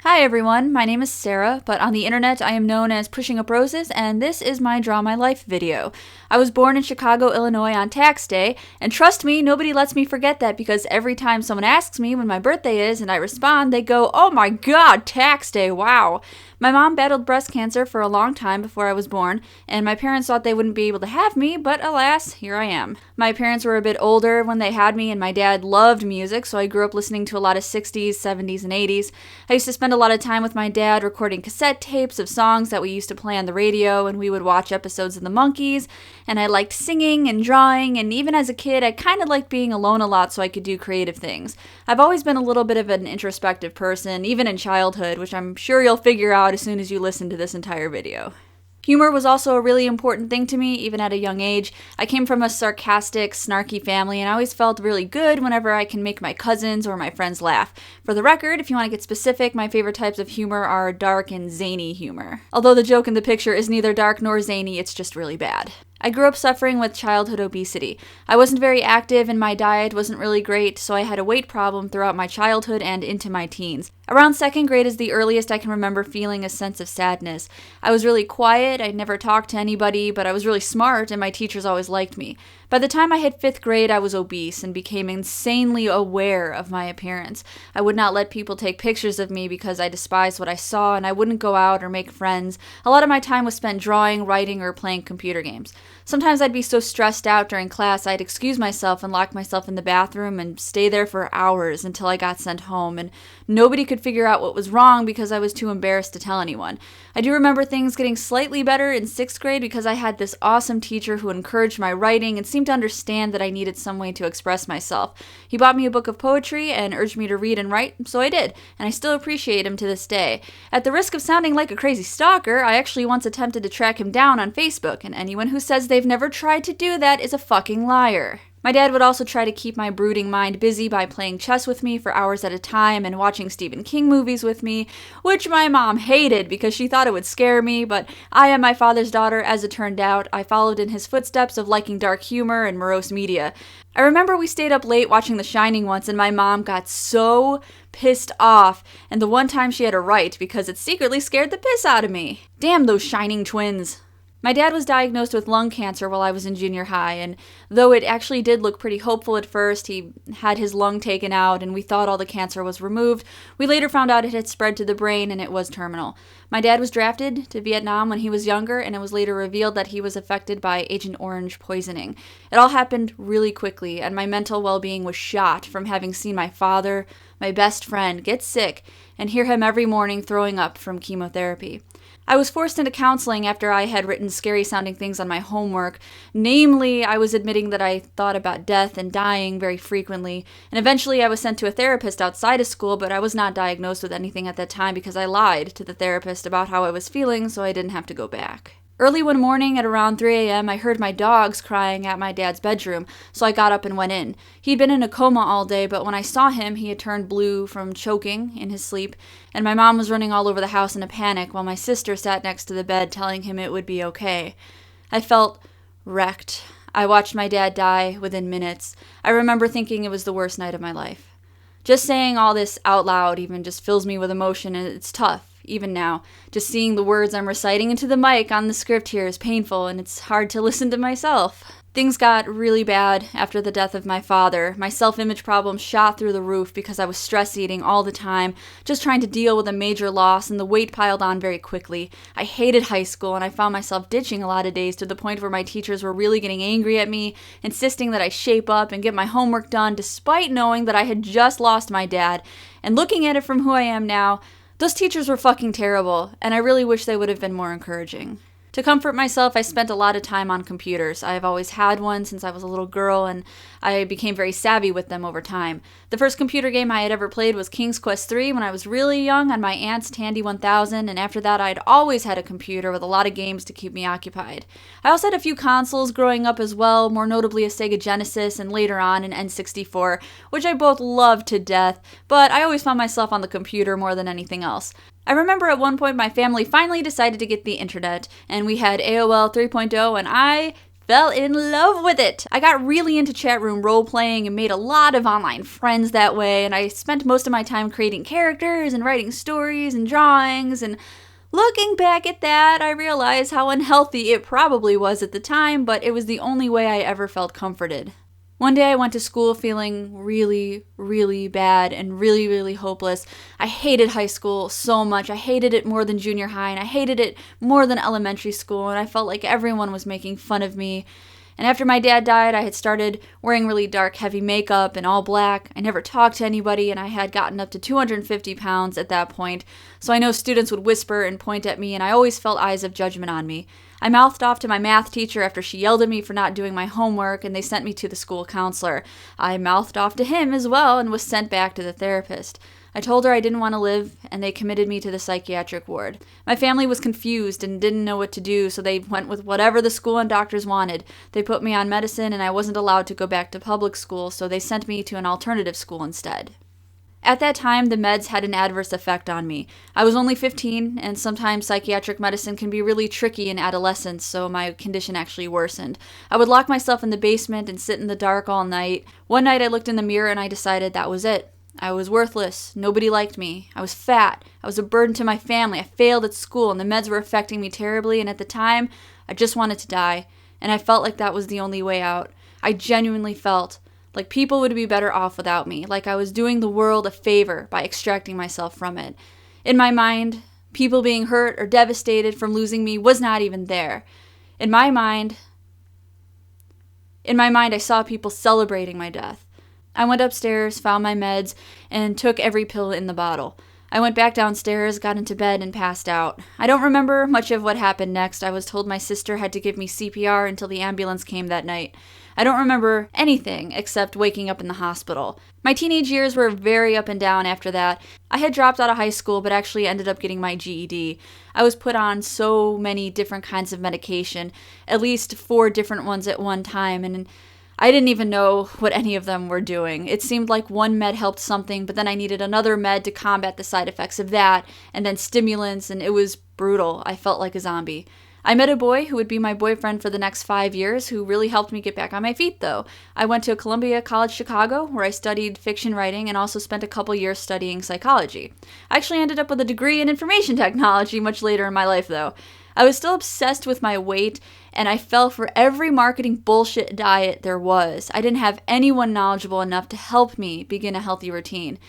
Hi everyone, my name is Sarah, but on the internet I am known as PushingUpRoses, and this is my Draw My Life video. I was born in Chicago, Illinois on tax day, and trust me, nobody lets me forget that because every time someone asks me when my birthday is and I respond, they go, "Oh my god, tax day, wow." My mom battled breast cancer for a long time before I was born, and my parents thought they wouldn't be able to have me, but alas, here I am. My parents were a bit older when they had me, and my dad loved music, so I grew up listening to a lot of 60s, 70s, and 80s. I used to spend a lot of time with my dad recording cassette tapes of songs that we used to play on the radio, and we would watch episodes of The Monkees, and I liked singing and drawing, and even as a kid, I kind of liked being alone a lot so I could do creative things. I've always been a little bit of an introspective person, even in childhood, which I'm sure you'll figure out as soon as you listen to this entire video. Humor was also a really important thing to me, even at a young age. I came from a sarcastic, snarky family, and I always felt really good whenever I can make my cousins or my friends laugh. For the record, if you want to get specific, my favorite types of humor are dark and zany humor. Although the joke in the picture is neither dark nor zany, it's just really bad. I grew up suffering with childhood obesity. I wasn't very active and my diet wasn't really great, so I had a weight problem throughout my childhood and into my teens. Around second grade is the earliest I can remember feeling a sense of sadness. I was really quiet, I'd never talked to anybody, but I was really smart and my teachers always liked me. By the time I hit 5th grade, I was obese and became insanely aware of my appearance. I would not let people take pictures of me because I despised what I saw, and I wouldn't go out or make friends. A lot of my time was spent drawing, writing, or playing computer games. Sometimes I'd be so stressed out during class, I'd excuse myself and lock myself in the bathroom and stay there for hours until I got sent home, and nobody could figure out what was wrong because I was too embarrassed to tell anyone. I do remember things getting slightly better in 6th grade because I had this awesome teacher who encouraged my writing and seemed to understand that I needed some way to express myself. He bought me a book of poetry and urged me to read and write, so I did, and I still appreciate him to this day. At the risk of sounding like a crazy stalker, I actually once attempted to track him down on Facebook, and anyone who says they've never tried to do that is a fucking liar. My dad would also try to keep my brooding mind busy by playing chess with me for hours at a time and watching Stephen King movies with me, which my mom hated because she thought it would scare me, but I am my father's daughter, as it turned out. I followed in his footsteps of liking dark humor and morose media. I remember we stayed up late watching The Shining once and my mom got so pissed off, and the one time she had a right because it secretly scared the piss out of me. Damn those Shining twins. My dad was diagnosed with lung cancer while I was in junior high, and though it actually did look pretty hopeful at first, he had his lung taken out and we thought all the cancer was removed, we later found out it had spread to the brain and it was terminal. My dad was drafted to Vietnam when he was younger, and it was later revealed that he was affected by Agent Orange poisoning. It all happened really quickly, and my mental well-being was shot from having seen my father, my best friend, get sick and hear him every morning throwing up from chemotherapy. I was forced into counseling after I had written scary-sounding things on my homework. Namely, I was admitting that I thought about death and dying very frequently, and eventually I was sent to a therapist outside of school, but I was not diagnosed with anything at that time because I lied to the therapist about how I was feeling so I didn't have to go back. Early one morning at around 3 a.m., I heard my dogs crying at my dad's bedroom, so I got up and went in. He'd been in a coma all day, but when I saw him, he had turned blue from choking in his sleep, and my mom was running all over the house in a panic while my sister sat next to the bed telling him it would be okay. I felt wrecked. I watched my dad die within minutes. I remember thinking it was the worst night of my life. Just saying all this out loud even just fills me with emotion, and it's tough. Even now, just seeing the words I'm reciting into the mic on the script here is painful, and it's hard to listen to myself. Things got really bad after the death of my father. My self-image problems shot through the roof because I was stress eating all the time, just trying to deal with a major loss, and the weight piled on very quickly. I hated high school, and I found myself ditching a lot of days to the point where my teachers were really getting angry at me, insisting that I shape up and get my homework done, despite knowing that I had just lost my dad. And looking at it from who I am now, those teachers were fucking terrible, and I really wish they would have been more encouraging. To comfort myself, I spent a lot of time on computers. I have always had one since I was a little girl, and I became very savvy with them over time. The first computer game I had ever played was King's Quest III when I was really young on my aunt's Tandy 1000, and after that I'd always had a computer with a lot of games to keep me occupied. I also had a few consoles growing up as well, more notably a Sega Genesis and later on an N64, which I both loved to death, but I always found myself on the computer more than anything else. I remember at one point my family finally decided to get the internet, and we had AOL 3.0, and I fell in love with it. I got really into chat room role playing and made a lot of online friends that way, and I spent most of my time creating characters and writing stories and drawings, and looking back at that, I realize how unhealthy it probably was at the time, but it was the only way I ever felt comforted. One day I went to school feeling really, really bad and really, really hopeless. I hated high school so much. I hated it more than junior high, and I hated it more than elementary school, and I felt like everyone was making fun of me. And after my dad died, I had started wearing really dark, heavy makeup and all black. I never talked to anybody, and I had gotten up to 250 pounds at that point, so I know students would whisper and point at me, and I always felt eyes of judgment on me. I mouthed off to my math teacher after she yelled at me for not doing my homework, and they sent me to the school counselor. I mouthed off to him as well and was sent back to the therapist. I told her I didn't want to live, and they committed me to the psychiatric ward. My family was confused and didn't know what to do, so they went with whatever the school and doctors wanted. They put me on medicine, and I wasn't allowed to go back to public school, so they sent me to an alternative school instead. At that time, the meds had an adverse effect on me. I was only 15, and sometimes psychiatric medicine can be really tricky in adolescence, so my condition actually worsened. I would lock myself in the basement and sit in the dark all night. One night I looked in the mirror and I decided that was it. I was worthless. Nobody liked me. I was fat. I was a burden to my family. I failed at school, and the meds were affecting me terribly, and at the time, I just wanted to die, and I felt like that was the only way out. I genuinely felt like people would be better off without me, like I was doing the world a favor by extracting myself from it. In my mind, people being hurt or devastated from losing me was not even there. In my mind, I saw people celebrating my death. I went upstairs, found my meds, and took every pill in the bottle. I went back downstairs, got into bed, and passed out. I don't remember much of what happened next. I was told my sister had to give me CPR until the ambulance came that night. I don't remember anything except waking up in the hospital. My teenage years were very up and down after that. I had dropped out of high school but actually ended up getting my GED. I was put on so many different kinds of medication, at least 4 different ones at one time, and I didn't even know what any of them were doing. It seemed like one med helped something, but then I needed another med to combat the side effects of that, and then stimulants, and it was brutal. I felt like a zombie. I met a boy who would be my boyfriend for the next 5 years, who really helped me get back on my feet, though. I went to Columbia College Chicago, where I studied fiction writing and also spent a couple years studying psychology. I actually ended up with a degree in information technology much later in my life, though. I was still obsessed with my weight, and I fell for every marketing bullshit diet there was. I didn't have anyone knowledgeable enough to help me begin a healthy routine.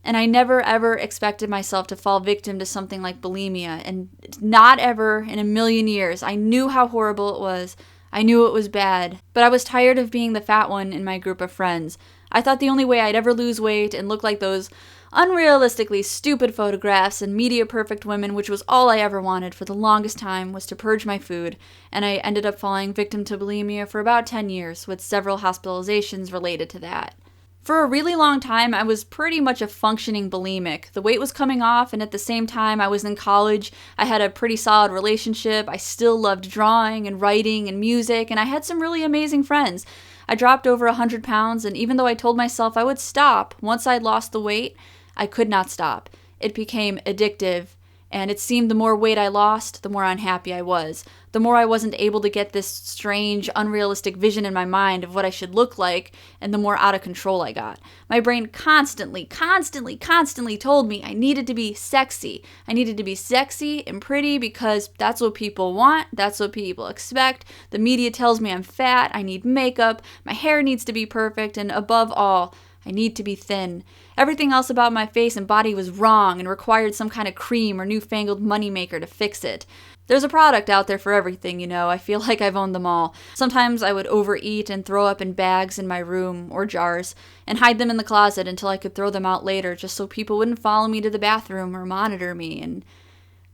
And I never ever expected myself to fall victim to something like bulimia, and not ever in a million years. I knew how horrible it was. I knew it was bad, but I was tired of being the fat one in my group of friends. I thought the only way I'd ever lose weight and look like those unrealistically stupid photographs and media perfect women, which was all I ever wanted for the longest time, was to purge my food, and I ended up falling victim to bulimia for about 10 years, with several hospitalizations related to that. For a really long time, I was pretty much a functioning bulimic. The weight was coming off, and at the same time, I was in college. I had a pretty solid relationship. I still loved drawing and writing and music, and I had some really amazing friends. I dropped over 100 pounds, and even though I told myself I would stop once I'd lost the weight, I could not stop. It became addictive, and it seemed the more weight I lost, the more unhappy I was. The more I wasn't able to get this strange, unrealistic vision in my mind of what I should look like, and the more out of control I got. My brain constantly told me I needed to be sexy. I needed to be sexy and pretty because that's what people want, that's what people expect. The media tells me I'm fat, I need makeup, my hair needs to be perfect, and above all, I need to be thin. Everything else about my face and body was wrong and required some kind of cream or newfangled moneymaker to fix it. There's a product out there for everything, you know. I feel like I've owned them all. Sometimes I would overeat and throw up in bags in my room or jars and hide them in the closet until I could throw them out later just so people wouldn't follow me to the bathroom or monitor me. And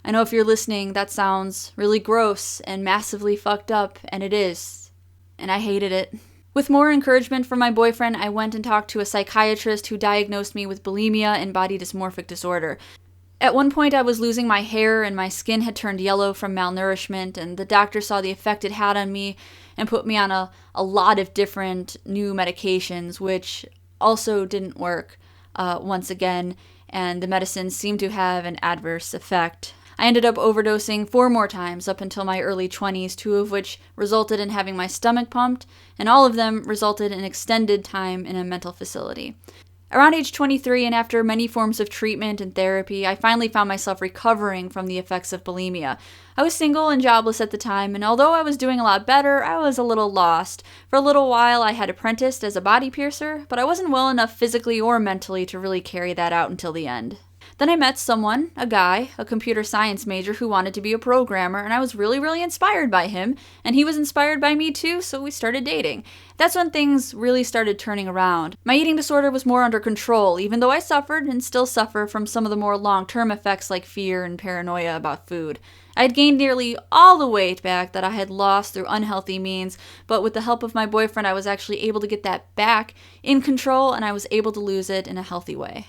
I know if you're listening, that sounds really gross and massively fucked up, and it is. And I hated it. With more encouragement from my boyfriend, I went and talked to a psychiatrist who diagnosed me with bulimia and body dysmorphic disorder. At one point, I was losing my hair and my skin had turned yellow from malnourishment, and the doctor saw the effect it had on me and put me on a lot of different new medications, which also didn't work once again, and the medicines seemed to have an adverse effect. I ended up overdosing 4 more times up until my early 20s, 2 of which resulted in having my stomach pumped, and all of them resulted in extended time in a mental facility. Around age 23, and after many forms of treatment and therapy, I finally found myself recovering from the effects of bulimia. I was single and jobless at the time, and although I was doing a lot better, I was a little lost. For a little while, I had apprenticed as a body piercer, but I wasn't well enough physically or mentally to really carry that out until the end. Then I met someone, a guy, a computer science major who wanted to be a programmer, and I was really inspired by him, and he was inspired by me too, so we started dating. That's when things really started turning around. My eating disorder was more under control, even though I suffered and still suffer from some of the more long-term effects like fear and paranoia about food. I had gained nearly all the weight back that I had lost through unhealthy means, but with the help of my boyfriend, I was actually able to get that back in control, and I was able to lose it in a healthy way.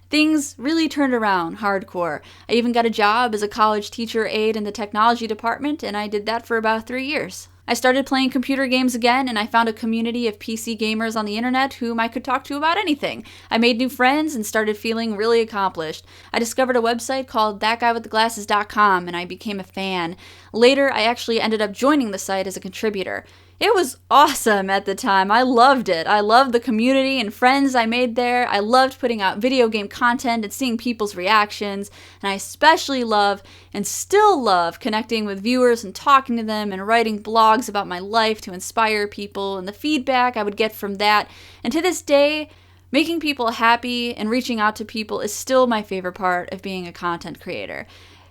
Things really turned around hardcore. I even got a job as a college teacher aide in the technology department, and I did that for about 3 years. I started playing computer games again, and I found a community of PC gamers on the internet whom I could talk to about anything. I made new friends and started feeling really accomplished. I discovered a website called thatguywiththeglasses.com, and I became a fan. Later, I actually ended up joining the site as a contributor. It was awesome at the time. I loved it. I loved the community and friends I made there. I loved putting out video game content and seeing people's reactions. And I especially love and still love connecting with viewers and talking to them and writing blogs about my life to inspire people and the feedback I would get from that. And to this day, making people happy and reaching out to people is still my favorite part of being a content creator.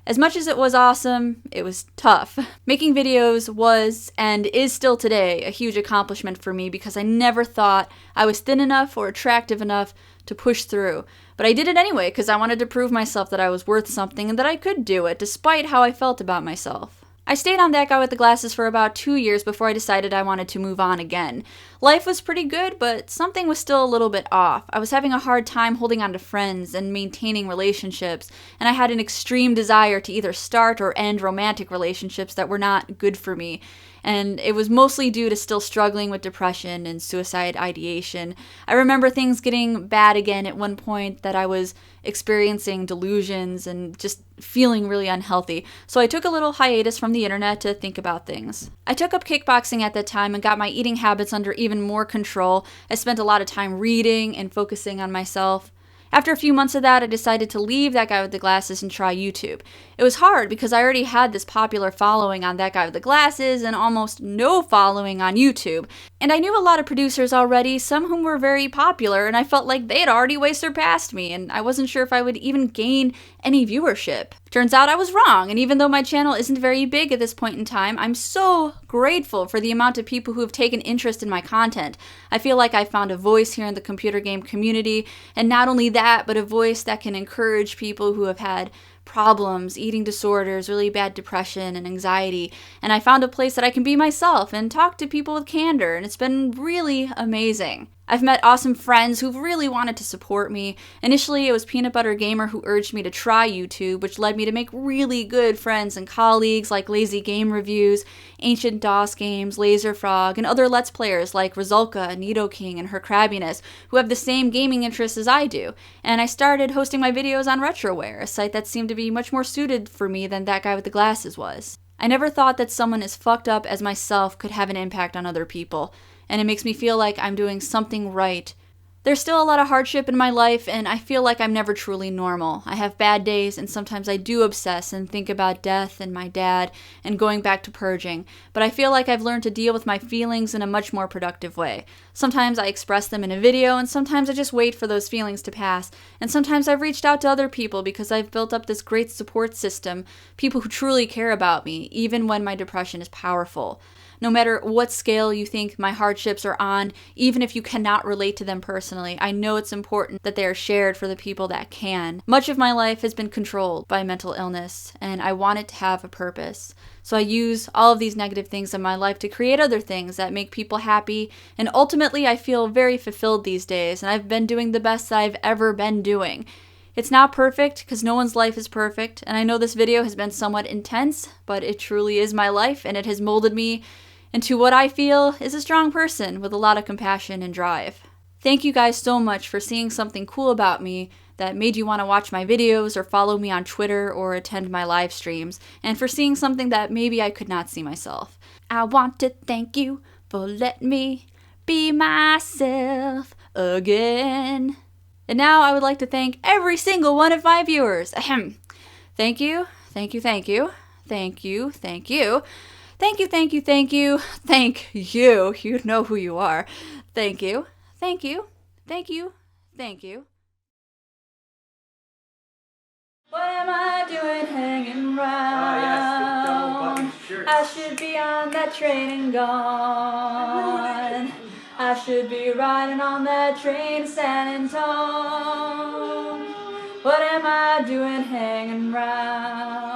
As much as it was awesome, it was tough. Making videos was, and is still today, a huge accomplishment for me because I never thought I was thin enough or attractive enough to push through. But I did it anyway because I wanted to prove myself that I was worth something and that I could do it despite how I felt about myself. I stayed on That Guy with the Glasses for about 2 years before I decided I wanted to move on again. Life was pretty good, but something was still a little bit off. I was having a hard time holding on to friends and maintaining relationships, and I had an extreme desire to either start or end romantic relationships that were not good for me. And it was mostly due to still struggling with depression and suicide ideation. I remember things getting bad again at one point that I was experiencing delusions and just feeling really unhealthy. So I took a little hiatus from the internet to think about things. I took up kickboxing at that time and got my eating habits under even more control. I spent a lot of time reading and focusing on myself. After a few months of that, I decided to leave That Guy with the Glasses and try YouTube. It was hard because I already had this popular following on That Guy with the Glasses and almost no following on YouTube. And I knew a lot of producers already, some whom were very popular, and I felt like they had already way surpassed me, and I wasn't sure if I would even gain any viewership. Turns out I was wrong, and even though my channel isn't very big at this point in time, I'm so grateful for the amount of people who have taken interest in my content. I feel like I found a voice here in the computer game community, and not only that, but a voice that can encourage people who have had problems, eating disorders, really bad depression and anxiety, and I found a place that I can be myself and talk to people with candor, and it's been really amazing. I've met awesome friends who've really wanted to support me. Initially, it was Peanut Butter Gamer who urged me to try YouTube, which led me to make really good friends and colleagues like Lazy Game Reviews, Ancient DOS Games, Laser Frog, and other Let's Players like Rizulka, Nidoking, and Her Crabbiness, who have the same gaming interests as I do. And I started hosting my videos on Retroware, a site that seemed to be much more suited for me than That Guy with the Glasses was. I never thought that someone as fucked up as myself could have an impact on other people, and it makes me feel like I'm doing something right. There's still a lot of hardship in my life, and I feel like I'm never truly normal. I have bad days, and sometimes I do obsess and think about death and my dad and going back to purging, but I feel like I've learned to deal with my feelings in a much more productive way. Sometimes I express them in a video, and sometimes I just wait for those feelings to pass, and sometimes I've reached out to other people because I've built up this great support system, people who truly care about me, even when my depression is powerful. No matter what scale you think my hardships are on, even if you cannot relate to them personally, I know it's important that they are shared for the people that can. Much of my life has been controlled by mental illness, and I want it to have a purpose. So I use all of these negative things in my life to create other things that make people happy, and ultimately I feel very fulfilled these days, and I've been doing the best that I've ever been doing. It's not perfect, because no one's life is perfect, and I know this video has been somewhat intense, but it truly is my life, and it has molded me into what I feel is a strong person with a lot of compassion and drive. Thank you guys so much for seeing something cool about me that made you want to watch my videos or follow me on Twitter or attend my live streams, and for seeing something that maybe I could not see myself. I want to thank you for letting me be myself again. And now I would like to thank every single one of my viewers. Ahem. Thank you, thank you, thank you, thank you, thank you, thank you, thank you, thank you, thank you. You know who you are. Thank you, thank you, thank you, thank you. What am I doing hanging round? I should be on that train and gone. I should be riding on that train to San Antone. What am I doing hanging round?